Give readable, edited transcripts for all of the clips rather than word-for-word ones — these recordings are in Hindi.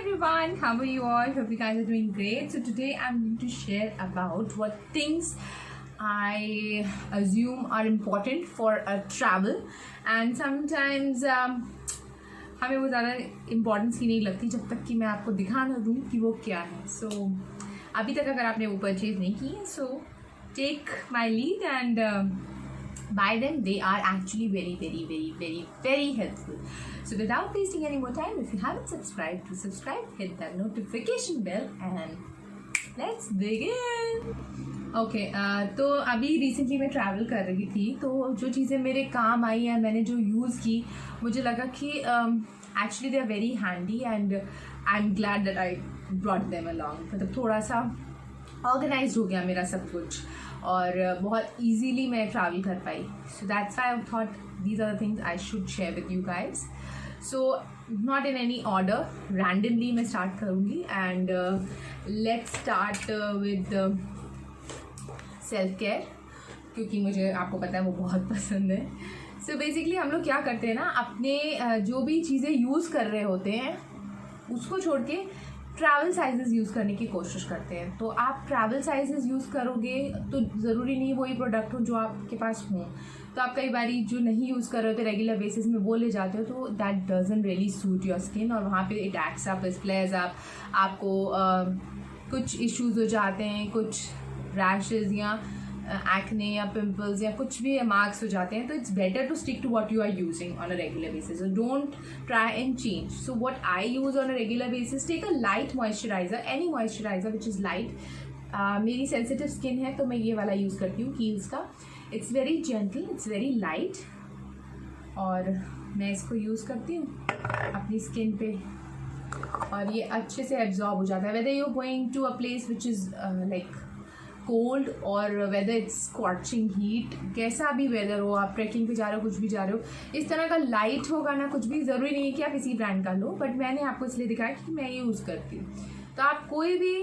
everyone, how are you all? Hope you guys are doing great. So today I'm going to share about what things I assume are important for a travel, and sometimes हमें वो ज़्यादा इम्पोर्टेंस ही नहीं लगती जब तक कि मैं आपको दिखा ना दूँ कि वो क्या है. So अभी तक अगर आपने वो परचेज नहीं की है, so take my lead and buy them. They are actually very helpful. So without wasting any more time, if you haven't subscribed, to subscribe, hit that notification bell and let's begin. Okay, तो अभी रिसेंटली मैं ट्रैवल कर रही थी, तो जो चीज़ें मेरे काम आई हैं, मैंने जो यूज़ की, मुझे लगा कि actually they are very handy and I am glad that I brought them along. मतलब थोड़ा सा ऑर्गेनाइज हो गया मेरा सब कुछ और बहुत ईजीली मैं ट्रैवल कर पाई. So that's why I thought these are the things I should share with you guys. So not in any order, randomly मैं स्टार्ट करूँगी and let's start with self care, क्योंकि मुझे आपको पता है वो बहुत पसंद है. सो बेसिकली हम लोग क्या करते हैं ना, अपने जो भी चीज़ें यूज़ कर रहे होते हैं उसको छोड़ के ट्रैवल साइजेस यूज़ करने की कोशिश करते हैं. तो आप ट्रैवल साइजेस यूज़ करोगे तो ज़रूरी नहीं वही प्रोडक्ट हो जो आपके पास हो. तो आप कई बार जो नहीं यूज़ कर रहे होते रेगुलर बेसिस में वो ले जाते हो, तो that doesn't really suit your skin और वहाँ पे it acts up as plays आपको कुछ इश्यूज़ हो जाते हैं, कुछ रैशेज़ या एक्ने या पिंपल्स या कुछ भी मार्क्स हो जाते हैं. तो it's better to stick to what you are using on a regular basis. So don't try and change. So what I use on a regular basis, take a light moisturiser, any moisturiser which is light. मेरी सेंसिटिव स्किन है तो मैं ये वाला यूज़ करती हूँ कील्स का. It's very gentle, it's very light और मैं इसको यूज़ करती हूँ अपनी स्किन पे और ये अच्छे से एब्जॉर्ब हो जाता है. Whether you going to a place which is like cold और वेदर इट्स स्कॉचिंग हीट, कैसा भी वेदर हो, आप ट्रैकिंग पे जा रहे हो, कुछ भी जा रहे हो, इस तरह का लाइट होगा ना, कुछ भी ज़रूरी नहीं है कि आप इसी ब्रांड का लो, बट मैंने आपको इसलिए दिखाया कि मैं ये यूज़ करती हूँ. तो आप कोई भी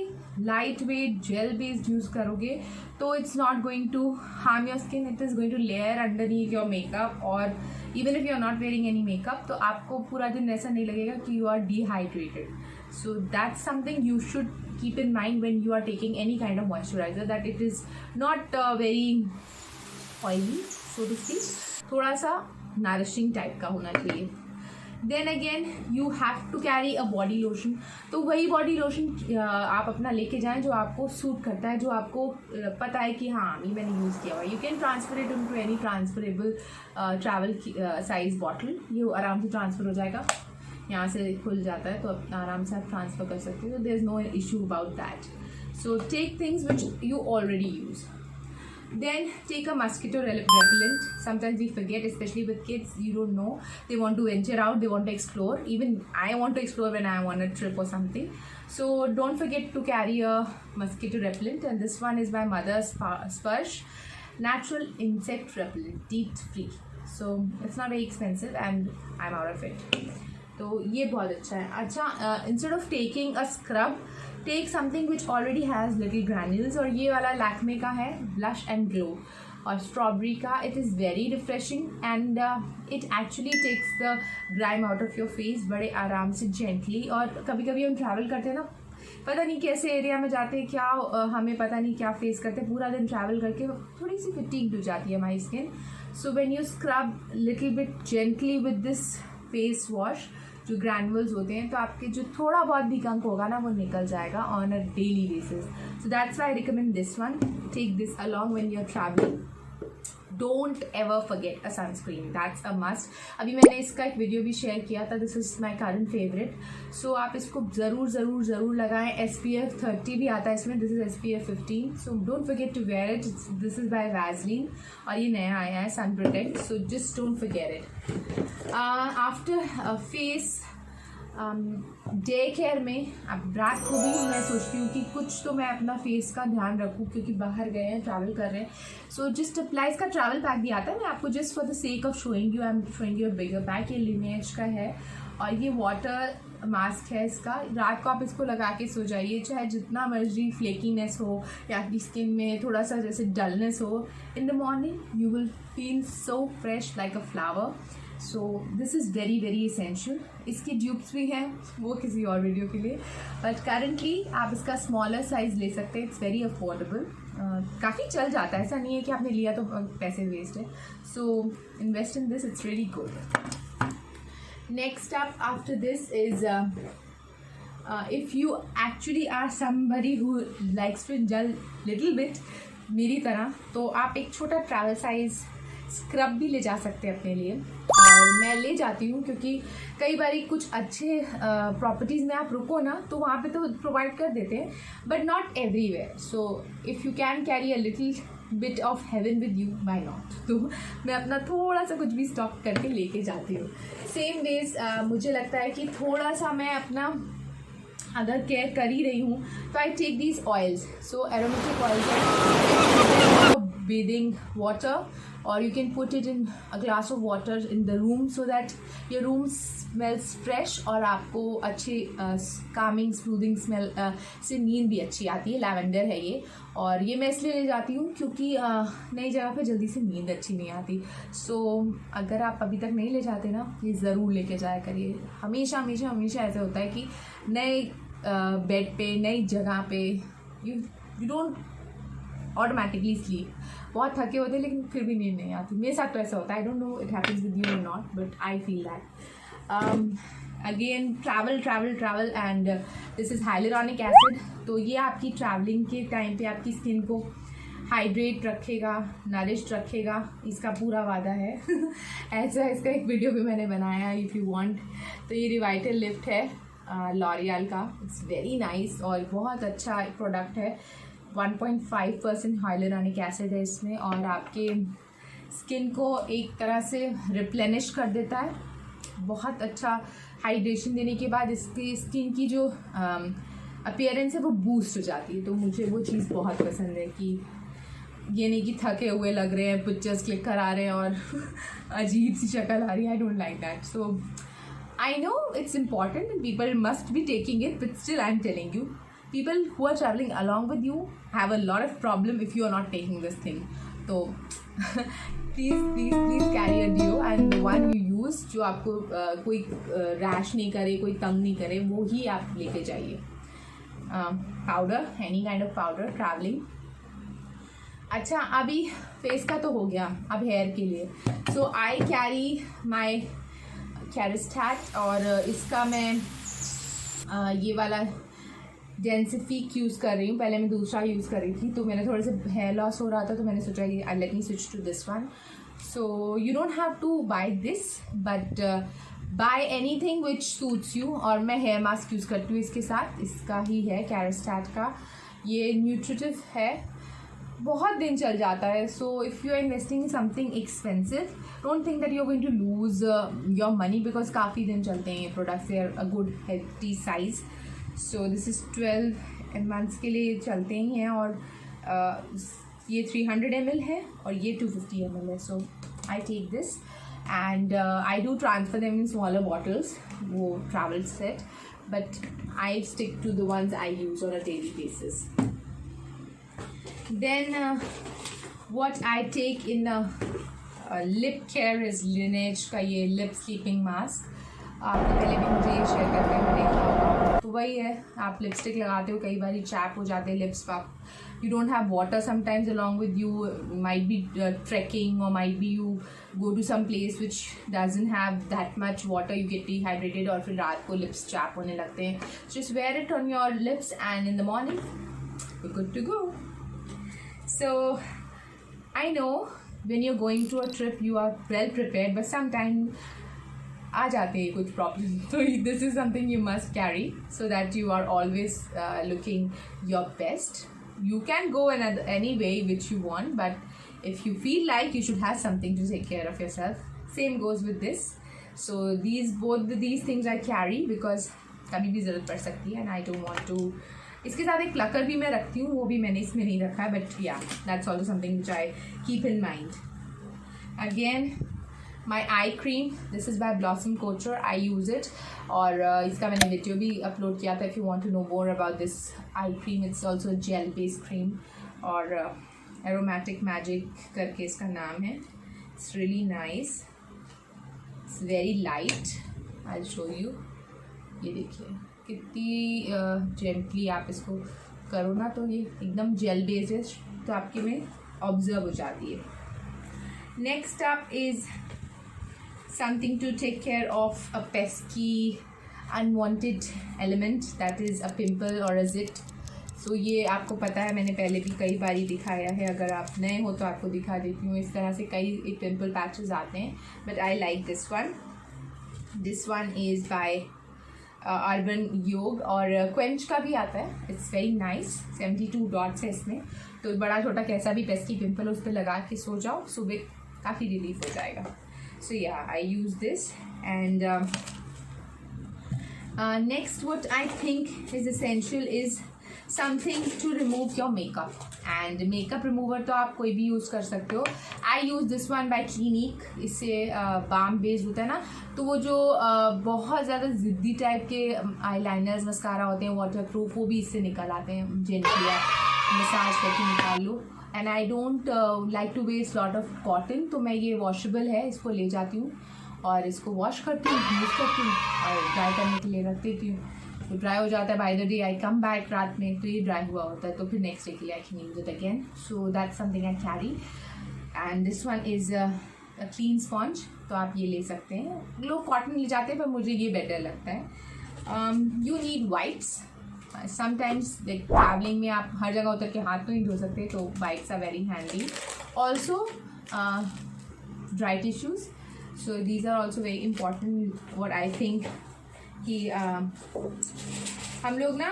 light weight gel based use करोगे तो it's not going to harm your skin. It is going to layer underneath your makeup और even if you are not wearing any makeup तो आपको पूरा दिन ऐसा नहीं लगेगा कि you are dehydrated. So that's something you should keep in mind when you are taking any kind of moisturizer, that it is not very oily, so to speak. थोड़ा सा nourishing type का होना चाहिए. Then again you have to carry a body lotion. तो वही body lotion आप अपना लेके जाएं जो आपको सूट करता है, जो आपको पता है कि हाँ ये मैंने यूज़ किया हुआ. You can transfer it into any transferable travel size bottle. ये आराम से ट्रांसफ़र हो जाएगा, यहाँ से खुल जाता है तो आराम से आप ट्रांसफ़र कर सकते हो. There is no issue about that. So take things which you already use. Then take a mosquito repellent. Sometimes we forget, especially with kids. You don't know, they want to venture out, they want to explore. Even I want to explore when I am on a trip or something. So don't forget to carry a mosquito repellent. And this one is by Mother's Sparsh Natural Insect Repellent, DEET free. So it's not very expensive and I'm out of it. तो ये बहुत अच्छा है. अच्छा, instead of taking a scrub, take something which already has little granules. और ये वाला लैक्मे का है, ब्लश एंड ग्लो, और स्ट्रॉबेरी का. It is very refreshing and it actually takes the grime out of your face बड़े आराम से, जेंटली. और कभी कभी हम ट्रैवल करते हैं ना, पता नहीं कैसे एरिया में जाते हैं, क्या हमें पता नहीं क्या फेस करते हैं, पूरा दिन ट्रैवल करके थोड़ी सी फिटिंग हो जाती है हमारी skin. So when you scrub little bit gently with this face wash, जो ग्रैनुअल्स होते हैं, तो आपके जो थोड़ा बहुत भी गंक होगा ना वो निकल जाएगा on a daily basis. So that's why I recommend this one. Take this along when you are travelling. Don't ever forget a sunscreen, that's a must. अभी मैंने इसका एक वीडियो भी शेयर किया था. This is my current favourite. So आप इसको ज़रूर लगाएं. SPF 30 भी आता है इसमें. This is SPF 15. So don't forget to wear it. This is by Vaseline और ये नया आया है, sun protect. So just don't forget it. After face day care में अब रात को भी मैं सोचती हूँ कि कुछ तो मैं अपना फेस का ध्यान रखूँ, क्योंकि बाहर गए हैं, ट्रैवल कर रहे हैं. So just apply. इसका ट्रैवल पैक भी आता है. मैं आपको just for the sake of showing you, I am showing you a bigger pack. ये लिनेज का है और ये वाटर मास्क है इसका. रात को आप इसको लगा के सो जाइए, चाहे जितना मर्जी फ्लेकीनेस हो या आपकी स्किन में थोड़ा सा जैसे डलनेस हो. इन the morning you will feel so fresh like a flower. So this is very very essential. इसकी ड्यूब्स भी हैं, वो किसी और वीडियो के लिए, बट करेंटली आप इसका स्मॉलर साइज़ ले सकते हैं. It's very affordable. काफ़ी चल जाता है, ऐसा नहीं है कि आपने लिया तो पैसे वेस्ट है. So invest in this, it's really good. Next up after this is if you actually are somebody who likes to indulge little bit मेरी तरह, तो आप एक छोटा ट्रैवल साइज स्क्रब भी ले जा सकते हैं अपने लिए. और मैं ले जाती हूँ क्योंकि कई बार कुछ अच्छे प्रॉपर्टीज़ में आप रुको ना, तो वहाँ पे तो प्रोवाइड कर देते हैं, but not everywhere. So if you can carry a little bit of heaven with you, why not. तो मैं अपना थोड़ा सा कुछ भी स्टॉक करके लेके जाती हूँ. सेम वेज मुझे लगता है कि थोड़ा सा मैं अपना अगर केयर कर ही रही हूँ तो I take these oils. So aromatic oils, bathing water, or you can put it in a glass of water in the room so that your room smells fresh और आपको अच्छी calming smoothing smell से नींद भी अच्छी आती है. लैवेंडर है ये, और ये मैं इसलिए ले जाती हूँ क्योंकि नई जगह पे जल्दी से नींद अच्छी नहीं आती. सो अगर आप अभी तक नहीं ले जाते ना, ये ज़रूर लेके जाया करिए. हमेशा हमेशा हमेशा ऐसा होता है कि नए बेड पे, नई जगह पे यू डोंट ऑटोमेटिकली स्लीप. बहुत थके होते हैं लेकिन फिर भी नींद नहीं आती. मेरे साथ तो ऐसा होता है. I don't know it happens with you और not, but I feel that. Again travel and this is hyaluronic acid. तो ये आपकी ट्रैवलिंग के टाइम पे आपकी स्किन को हाइड्रेट रखेगा, नरिश्ड रखेगा, इसका पूरा वादा है. ऐसा इसका एक वीडियो भी मैंने बनाया है इफ़ यू वांट. तो ये रिवाइटल लिफ्ट है लॉरियल का. इट्स वेरी नाइस और बहुत अच्छा प्रोडक्ट है. 1.5% हाइलुरोनिक एसिड है इसमें, और आपके स्किन को एक तरह से रिप्लेनिश कर देता है. बहुत अच्छा हाइड्रेशन देने के बाद इसकी स्किन की जो अपीयरेंस है वो बूस्ट हो जाती है. तो मुझे वो चीज़ बहुत पसंद है कि ये नहीं कि थके हुए लग रहे हैं, पिक्चर्स क्लिक करा रहे हैं और अजीब सी शक्ल आ रही है. I don't like that. So I know it's important and people must be taking it, but still I am telling you, people who are traveling along with you have a lot of problem if you are not taking this thing. So please carry a deo, and the one you use जो आपको कोई रैश नहीं करे, कोई तंग नहीं करे, वो ही आप लेके जाइए. Powder, any kind of powder travelling. अच्छा, अभी फेस का तो हो गया, अब हेयर के लिए. सो आई कैरी माई कैरिस्टैट, और इसका मैं ये वाला डेंसिफिक यूज़ कर रही हूँ. पहले मैं दूसरा यूज़ कर रही थी, तो मैंने थोड़े से हेयर लॉस हो रहा था, तो मैंने सोचा कि I let me switch to this one. So you don't have to buy this, but buy anything which suits you. और मैं हेयर मास्क यूज़ करती हूँ इसके साथ. इसका ही है कैरिस्टैट का. ये न्यूट्रिटिव है, बहुत दिन चल जाता है. So if you are investing in something expensive, don't think that you are going to lose your money, because काफ़ी दिन चलते हैं ये products. They are a good healthy size. So this is 12 months के लिए चलते ही हैं, और ये 300 ml है और ये 250 ml है. So I take this and I do transfer them in smaller bottles, वो travel set, but I stick to the ones I use on a daily basis. Then what I take in lip care is Lineage का ये लिप स्लीपिंग मास्क. आपने पहले भी मुझे ये शेयर करते हुए देखा होगा. तो वही है, आप लिपस्टिक लगाते हो, कई बार चैप हो जाते हैं लिप्स का. You don't have water sometimes along with you, might be trekking और might be you go to some place which doesn't have that much water, you get dehydrated और फिर रात को लिप्स चैप होने लगते हैं. Just wear it on your lips and in the morning you good to go. So I know when you're going to a trip you are well prepared, but sometimes आ जाते हैं कुछ problem. So this is something you must carry so that you are always looking your best. You can go any way which you want, but if you feel like you should have something to take care of yourself, same goes with this. So both these things I carry because कभी भी ज़रूरत पड़ सकती है, and I don't want to. इसके साथ एक प्लकर भी मैं रखती हूँ, वो भी मैंने इसमें नहीं रखा है, बट या that's also something which I keep in mind. Again my eye cream, this is by Blossom Kochhar. I use it, और इसका मैंने वीडियो भी अपलोड किया था. If you want to know more about this eye cream, it's also gel based cream, और एरोमेटिक मैजिक करके इसका नाम है. It's really nice. It's very light. I show you, ये देखिए कितनी जेंटली आप इसको करो ना तो ये एकदम जेल बेस्ड है, तो आपके में ऑब्जर्व हो जाती है। Next up is something to take care of a pesky unwanted element, that is a pimple और अ जिट। सो ये आपको पता है, मैंने पहले भी कई बार दिखाया है, अगर आप नए हो तो आपको दिखा देती हूँ। इस तरह से कई पिम्पल पैचेस आते हैं, but I like this one. This one is by urban योग, और क्वेंच का भी आता है, इट्स वेरी नाइस। 72 डॉट्स है इसमें, तो बड़ा छोटा कैसा भी पेस्की पिम्पल उस पर लगा के सो जाओ, सुबह काफ़ी रिलीफ हो जाएगा। सो या I use this. And next what I think is essential is something to remove your makeup, and makeup remover तो आप कोई भी यूज़ कर सकते हो। I use this one by Clinique. इससे बाम बेस्ड होता है ना, तो वो जो बहुत ज़्यादा ज़िद्दी टाइप के आई लाइनर्स मस्कारा होते हैं वाटर प्रूफ, वो भी इससे निकल आते हैं। जेंटली आप मसाज करके निकाल लो। And I don't like to waste lot of cotton, तो मैं ये वॉशेबल है, इसको ले जाती हूँ और इसको वॉश करती हूँ, यूज़ करती हूँ और ड्राई करने के लिए रख देती हूँ। तो ड्राई हो जाता है, by the day I come back रात में तो ये ड्राई हुआ होता है, तो फिर नेक्स्ट डे के लिए I can use it again. So that's something I carry. And this one is a clean sponge, तो आप ये ले सकते हैं। लोग कॉटन ले जाते हैं पर मुझे ये बेटर लगता है। You need wipes. Sometimes like travelling में आप हर जगह उतर के हाथ तो नहीं धो सकते, तो wipes are very handy. Also dry tissues, so these are also very important. What I think कि हम लोग ना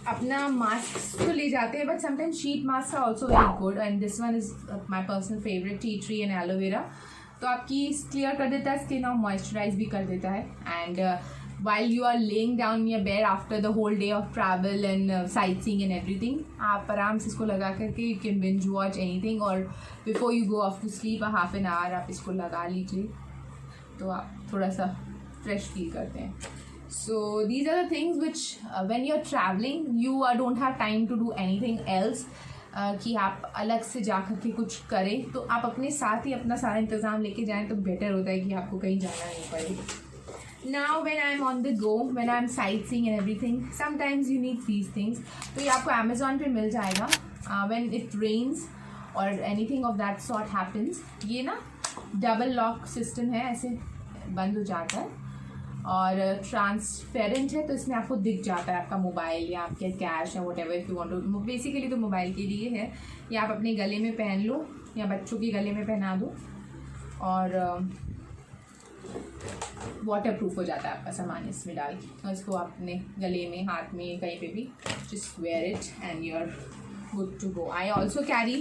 अपना मास्क तो ले जाते हैं, but sometimes sheet mask are also very good, and this one is my personal favourite, tea tree and aloe. Vera आपकी क्लियर कर देता है स्किन और मॉइस्चराइज भी कर देता है। And while you are laying down in your bed after the whole day of travel and sightseeing and everything, आप आराम से इसको लगा करके you can binge watch anything, और before you go off to sleep a half an hour आप इसको लगा लीजिए, तो आप थोड़ा सा फ्रेश फील करते हैं। So these are the things which when you're traveling you don't have time to do anything else, कि आप अलग से जा कर के कुछ करें, तो आप अपने साथ ही अपना सारा इंतज़ाम लेके जाएं तो बेटर होता है कि आपको कहीं जाना नहीं पड़े। Now when I'm on the go, when I'm sightseeing and everything, sometimes you need these things. तो ये आपको Amazon पे मिल जाएगा। When it rains or anything of that sort happens, ये ना डबल लॉक सिस्टम है, ऐसे बंद हो जाता है और ट्रांसपेरेंट है, तो इसमें आपको दिख जाता है आपका मोबाइल या आपके कैश या whatever if you want to. Basically तो मोबाइल के लिए है, या आप अपने गले में पहन लो या बच्चों के गले में पहना दो, और वाटर प्रूफ हो जाता है आपका सामान इसमें डाल के, और इसको अपने गले में, हाथ में, कहीं पे भी just wear it and you are good to go. I also carry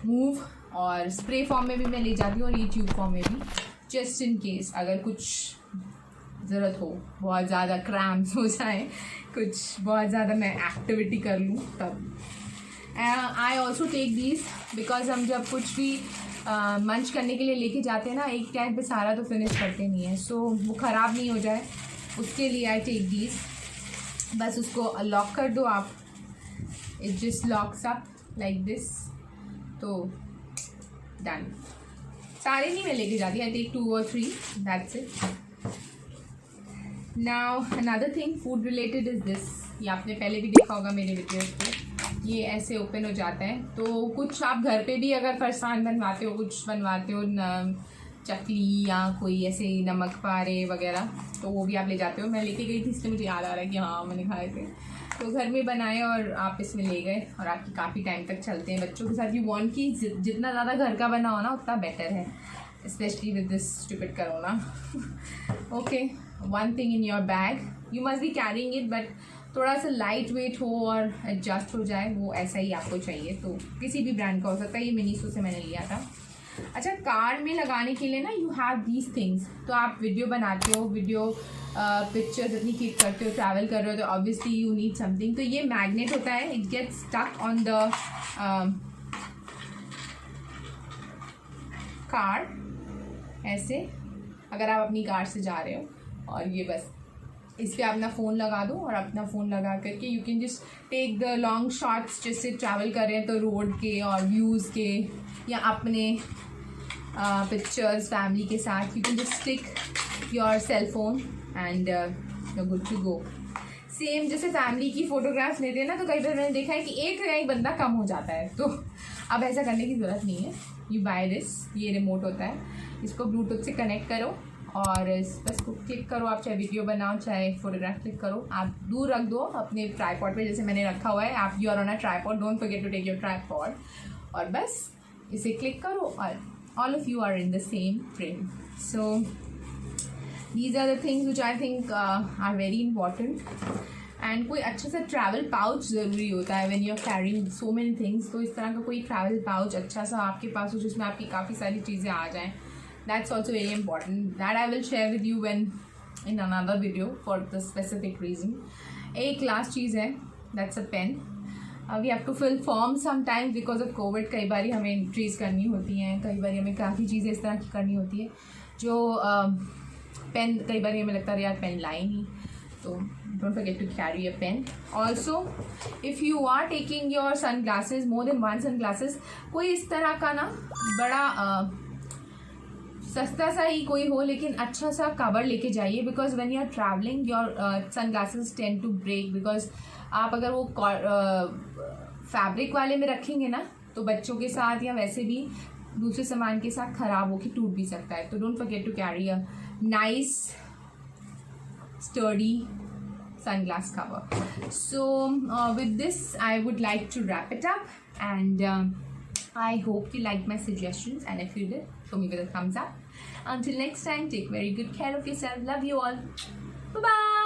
Moov, और स्प्रे फॉर्म में भी मैं ले जाती हूँ और ये ट्यूब फॉर्म में भी, जस्ट इन केस अगर कुछ ज़रूरत हो, बहुत ज़्यादा क्रैम्प्स हो जाए, कुछ बहुत ज़्यादा मैं एक्टिविटी कर लूँ तब। I also take these because हम जब कुछ भी मंच करने के लिए लेके जाते हैं ना, एक टाइम पे सारा तो फिनिश करते नहीं है, सो वो ख़राब नहीं हो जाए उसके लिए आई टेक दीज। बस उसको लॉक कर दो आप, it just locks up like this, तो डन। सारे नहीं मैं लेके जाती, I take 2 or 3, that's it. Now another thing food related is this. ये आपने पहले भी देखा होगा मेरे वीडियोज़ पे, ये ऐसे ओपन हो जाता है, तो कुछ आप घर पे भी अगर फरसान बनवाते हो, कुछ बनवाते हो चकली या कोई ऐसे नमक पारे वगैरह, तो वो भी आप ले जाते हो। मैं लेके गई थी इसलिए मुझे याद आ रहा है कि हाँ मैंने खाए थे, तो घर में बनाए और आप इसमें ले गए, और आपकी काफ़ी टाइम तक चलते हैं बच्चों के साथ। यू वांट कि जितना ज़्यादा घर का बना हो ना उतना बेटर है, specially with this stupid corona. Okay, one thing in your bag, you must be carrying it, but थोड़ा सा लाइट वेट हो और एडजस्ट हो जाए, वो ऐसा ही आपको चाहिए। तो किसी भी ब्रांड का हो सकता है, ये मिनीसो से मैंने लिया था। अच्छा, कार में लगाने के लिए ना यू हैव दीज थिंग्स, तो आप वीडियो बनाते हो, वीडियो पिक्चर्स अपनी क्लिक करते हो, ट्रैवल कर रहे हो, तो ऑब्वियसली यू नीड समथिंग। तो ये मैग्नेट होता है, it gets stuck on the car ऐसे, अगर आप अपनी कार से जा रहे हो, और ये बस इस पर अपना फ़ोन लगा दो, और अपना फ़ोन लगा करके you can just take the long shots, जैसे ट्रैवल कर रहे हैं तो रोड के और व्यूज़ के, या अपने पिक्चर्स फैमिली के साथ, you can just stick your cell phone and you good to go. Same जैसे फैमिली की फ़ोटोग्राफ्स लेते हैं ना, तो कई बार मैंने देखा है कि एक बंदा कम हो जाता है, तो अब ऐसा करने की ज़रूरत नहीं है। यू बाय दिस, ये रिमोट होता है, इसको ब्लूटूथ से कनेक्ट करो और इस बस को क्लिक करो। आप चाहे वीडियो बनाओ चाहे फोटोग्राफ क्लिक करो, आप दूर रख दो अपने ट्राईपॉड पे, जैसे मैंने रखा हुआ है। आप you are on a tripod, don't forget to take your tripod, और बस इसे क्लिक करो और all of you are in the same frame. So these are the things which I think are very important. And कोई अच्छा सा ट्रैवल पाउच ज़रूरी होता है when you are carrying so many things. तो इस तरह का कोई ट्रैवल पाउच अच्छा सा आपके पास हो जिसमें आपकी काफ़ी सारी चीज़ें आ जाएँ। That's also very important. That I will share with you when in another video for the specific reason. एक last चीज़ है, that's a pen. We have to fill forms sometimes because of COVID. कई बार हमें एंट्रीज करनी होती हैं, कई बार हमें काफ़ी चीज़ें इस तरह की करनी होती है जो पेन, कई बार हमें लगता है यार पेन लाए नहीं, तो don't forget to carry a pen. Also, if you are taking your sunglasses, more than one sunglasses, कोई इस तरह का ना बड़ा सस्ता सा ही कोई हो लेकिन अच्छा सा कवर लेके जाइए, because when you are travelling your sunglasses tend to break, because आप अगर वो फैब्रिक वाले में रखेंगे ना तो बच्चों के साथ या वैसे भी दूसरे सामान के साथ ख़राब होकर टूट भी सकता है। तो don't forget to carry a nice sturdy sunglass cover. So with this I would like to wrap it up, and I hope you liked my suggestions, and if you did, show me with a thumbs up. Until next time, take very good care of yourself. Love you all. Bye bye.